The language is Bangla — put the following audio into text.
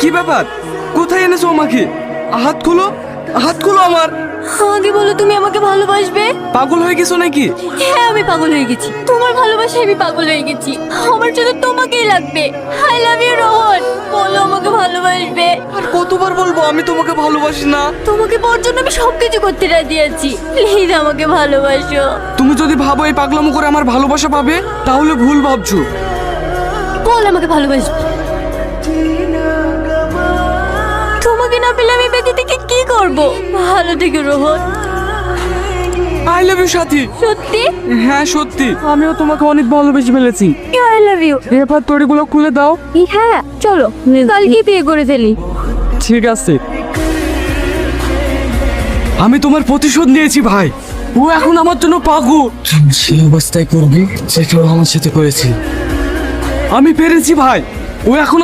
কি ব্যাপার? কোথায় এনেছো আমাকে? হাত খোলো, হাত খোলো আমার। আগে বলো তুমি আমাকে ভালোবাসবে? পাগল হয়ে গেছো নাকি? হ্যাঁ আমি পাগল হয়ে গেছি, তোমার ভালোবাসায় আমি পাগল হয়ে গেছি। আমার জন্য তোমাকেই লাগবে। আই লাভ ইউ রোহন, বলো আমাকে ভালোবাসবে। আর কতবার বলবো আমি তোমাকে ভালোবাসি না? তোমাকে পাওয়ার জন্য আমি সবকিছু করতে রাজি আছি, প্লিজ আমাকে ভালোবাসো। তুমি যদি ভাবো এই পাগলামো করে আমার ভালোবাসা পাবে, তাহলে ভুল ভাবছো। বল আমাকে ভালোবাসবে। তোমাকে না পেলে আমি বেঁচে থেকে কি করব? ভালো থেকে রোহন। আই লাভ ইউ সাথী। সত্যি? হ্যাঁ সত্যি, আমিও তোমাকে অনেক ভালোবেসে ফেলেছি। I love you. এবার তড়িগুলো খুলে দাও। হ্যাঁ চলো কালকে বিয়ে করে ফেলি। ঠিক আছে, আমি তোমার প্রতিশোধ নিয়েছি ভাই। ও এখন আমার জন্য পাগল। সেই অবস্থায় করবি যেটা ও আমার সাথে করেছে। আমি পেরেছি ভাই। ও এখন